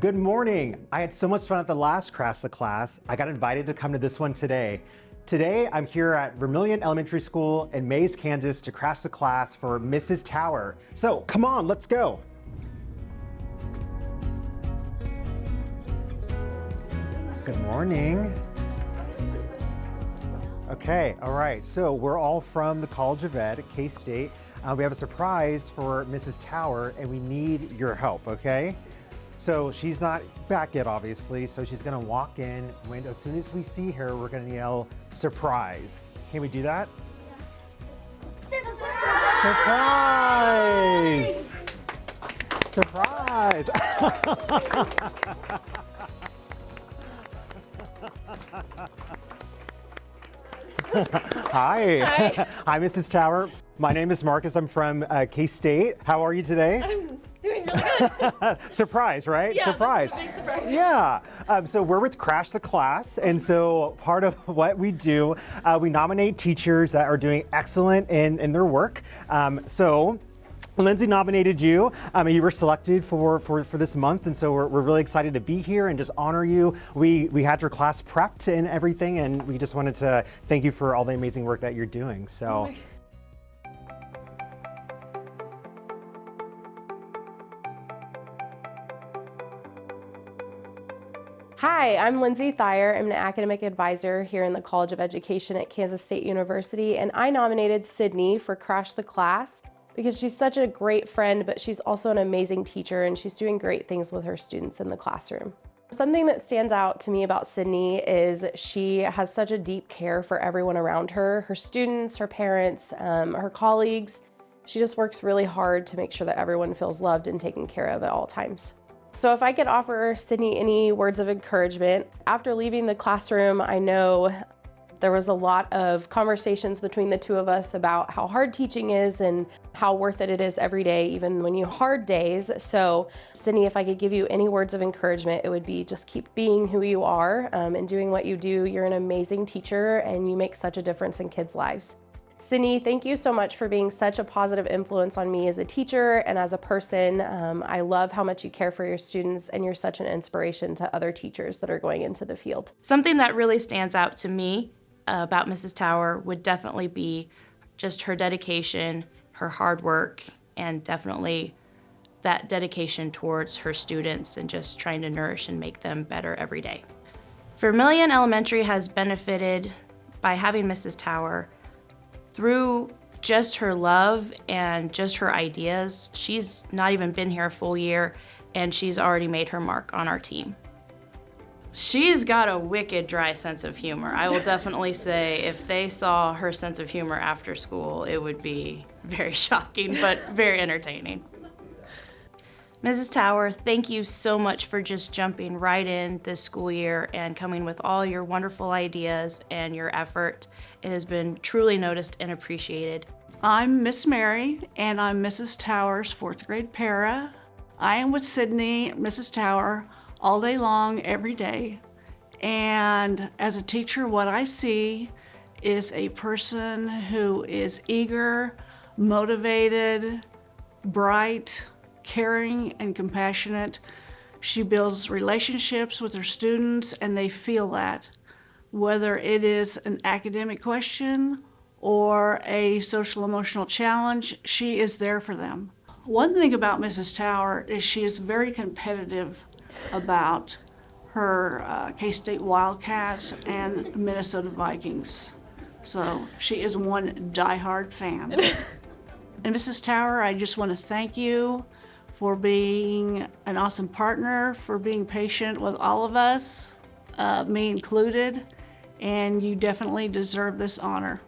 Good morning. I had so much fun at the last Crash the Class. I got invited to come to this one today. Today, I'm here at Vermilion Elementary School in Mays, Kansas to crash the class for Mrs. Tower. So come on, let's go. Good morning. Okay, all right, so we're all from the College of Ed at K-State. We have a surprise for Mrs. Tower and we need your help, okay? So she's not back yet, obviously, so she's gonna walk in. When as soon as we see her, we're gonna yell, surprise. Can we do that? Surprise! Surprise! Hi. Hi, Mrs. Tower. My name is Marcus. I'm from K-State. How are you today? I'm doing really good. Surprise, right? Yeah, surprise. that's a big surprise. Yeah. So we're with Crash the Class, and so part of what we do, we nominate teachers that are doing excellent in their work. So Lindsay nominated you. You were selected for this month, and so we're really excited to be here and just honor you. We had your class prepped and everything, and we just wanted to thank you for all the amazing work that you're doing. So. Hi, I'm Lindsay Thayer. I'm an academic advisor here in the College of Education at Kansas State University, and I nominated Sydney for Crash the Class because she's such a great friend, but she's also an amazing teacher, and she's doing great things with her students in the classroom. Something that stands out to me about Sydney is she has such a deep care for everyone around her, her students, her parents, her colleagues. She just works really hard to make sure that everyone feels loved and taken care of at all times. So if I could offer Sydney any words of encouragement, after leaving the classroom, I know there was a lot of conversations between the two of us about how hard teaching is and how worth it is every day, even when you have hard days. So Sydney, if I could give you any words of encouragement, it would be just keep being who you are and doing what you do. You're an amazing teacher and you make such a difference in kids' lives. Sydney, thank you so much for being such a positive influence on me as a teacher and as a person. I love how much you care for your students, and you're such an inspiration to other teachers that are going into the field. Something that really stands out to me about Mrs. Tower would definitely be just her dedication, her hard work, and definitely that dedication towards her students and just trying to nourish and make them better every day. Vermilion Elementary has benefited by having Mrs. Tower through just her love and just her ideas. She's not even been here a full year and she's already made her mark on our team. She's got a wicked dry sense of humor. I will definitely say if they saw her sense of humor after school, it would be very shocking, but very entertaining. Mrs. Tower, thank you so much for just jumping right in this school year and coming with all your wonderful ideas and your effort. It has been truly noticed and appreciated. I'm Miss Mary, and I'm Mrs. Tower's fourth grade para. I am with Sydney, Mrs. Tower, all day long, every day. And as a teacher, what I see is a person who is eager, motivated, bright, caring, and compassionate. She builds relationships with her students, and they feel that. Whether it is an academic question or a social emotional challenge, she is there for them. One thing about Mrs. Tower is she is very competitive about her K-State Wildcats and Minnesota Vikings. So she is one diehard fan. And Mrs. Tower, I just want to thank you for being an awesome partner, for being patient with all of us, me included, and you definitely deserve this honor.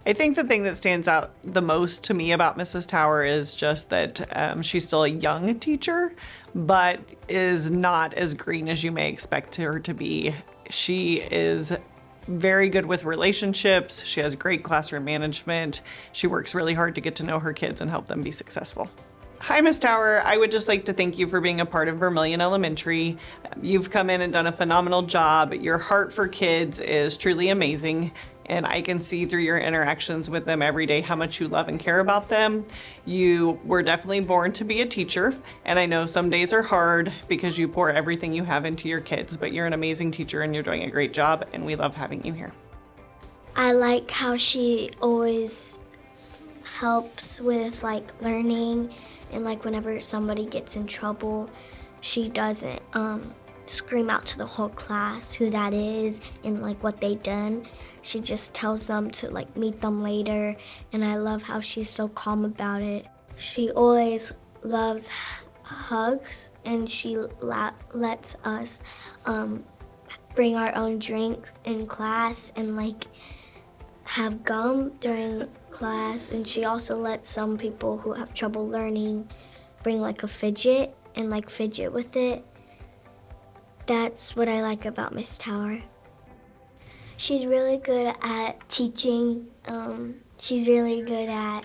I think the thing that stands out the most to me about Mrs. Tower is just that she's still a young teacher, but is not as green as you may expect her to be. She is very good with relationships. She has great classroom management. She works really hard to get to know her kids and help them be successful. Hi, Ms. Tower. I would just like to thank you for being a part of Vermilion Elementary. You've come in and done a phenomenal job. Your heart for kids is truly amazing, and I can see through your interactions with them every day how much you love and care about them. You were definitely born to be a teacher, and I know some days are hard because you pour everything you have into your kids, but you're an amazing teacher and you're doing a great job, and we love having you here. I like how she always helps with like learning, and like whenever somebody gets in trouble, she doesn't scream out to the whole class who that is and like what they done. She just tells them to like meet them later, and I love how she's so calm about it. She always loves hugs, and she lets us bring our own drink in class and like have gum during class. And she also lets some people who have trouble learning bring like a fidget and like fidget with it. That's what I like about Miss Tower. She's really good at teaching. She's really good at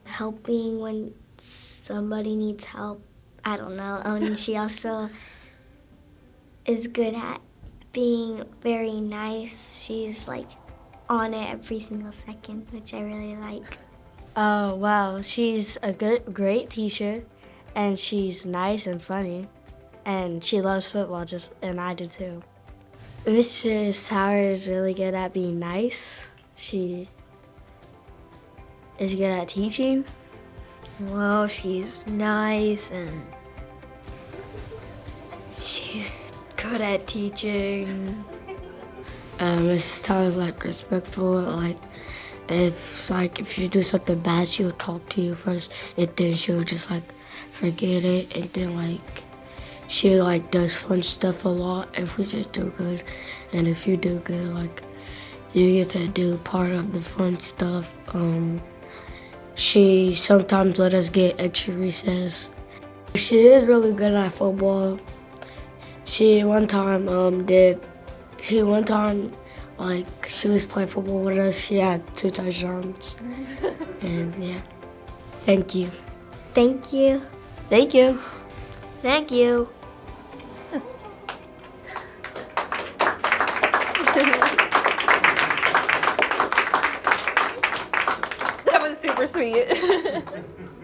helping when somebody needs help. I don't know. She also is good at being very nice. She's like on it every single second, which I really like. Oh, wow. She's a great teacher, and she's nice and funny, and she loves football, and I do too. Mrs. Tower is really good at being nice. She is good at teaching. Well, she's nice and she's good at teaching. Mrs. Tower is like respectful. Like if you do something bad, she'll talk to you first, and then she'll just like forget it, and then like she like does fun stuff a lot if we just do good, and if you do good, like you get to do part of the fun stuff. She sometimes let us get extra recess. She is really good at football. She one time like she was playing football with us. She had 2 touchdowns, and yeah. Thank you. Thank you. Thank you. Thank you. That was super sweet.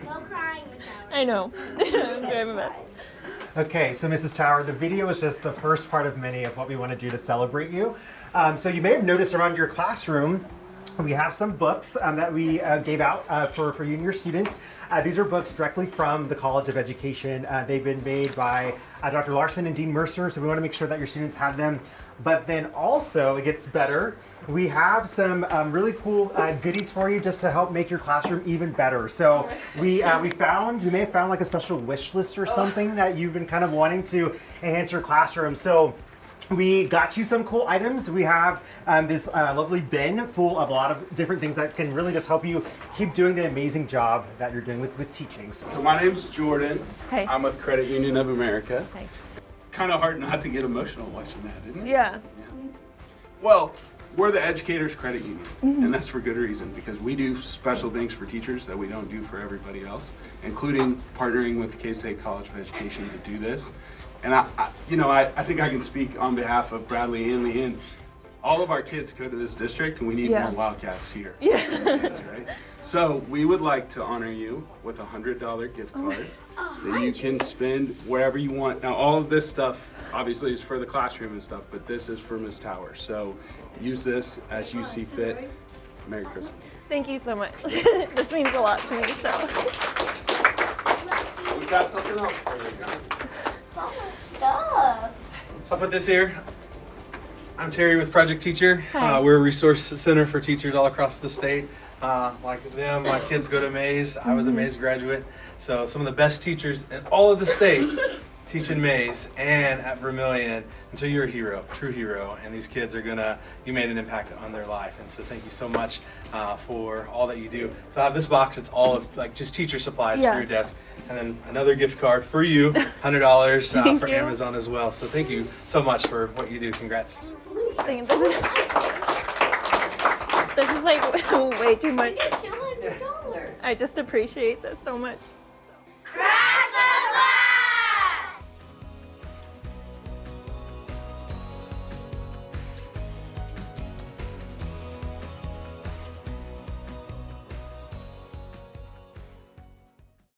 No crying, Miss Tower. I know. I'm driving back. Okay, so Mrs. Tower, the video is just the first part of many of what we want to do to celebrate you. So you may have noticed around your classroom, we have some books that we gave out for you and your students. These are books directly from the College of Education. They've been made by Dr. Larson and Dean Mercer, so we want to make sure that your students have them. But then also, it gets better. We have some really cool goodies for you just to help make your classroom even better. So we may have found like a special wish list or something that you've been kind of wanting to enhance your classroom. So we got you some cool items. We have this lovely bin full of a lot of different things that can really just help you keep doing the amazing job that you're doing with teaching. So my name's Jordan. Hey. I'm with Credit Union of America. Hey. Kind of hard not to get emotional watching that, isn't it? Yeah. Well, we're the Educators Credit Union, and that's for good reason, because we do special things for teachers that we don't do for everybody else, including partnering with the K-State College of Education to do this. And I think I can speak on behalf of Bradley and Leanne. All of our kids go to this district, and we need more Wildcats here. Yeah. Right? So we would like to honor you with a $100 gift card that you can spend wherever you want. Now, all of this stuff obviously is for the classroom and stuff, but this is for Miss Tower. So use this as you see fit. Merry Christmas. Thank you so much. This means a lot to me. So. We got something else for you. Stuff. So I'll put this here. I'm Terry with Project Teacher. We're a resource center for teachers all across the state. Like them, my kids go to Mays. I was a Mays graduate. So some of the best teachers in all of the state teach in Mays and at Vermillion. And so you're a hero, true hero. And these kids are you made an impact on their life. And so thank you so much for all that you do. So I have this box, it's all of like just teacher supplies for your desk. And then another gift card for you, $100 for Amazon as well. So thank you so much for what you do. Congrats. This is like way too much. I just appreciate this so much.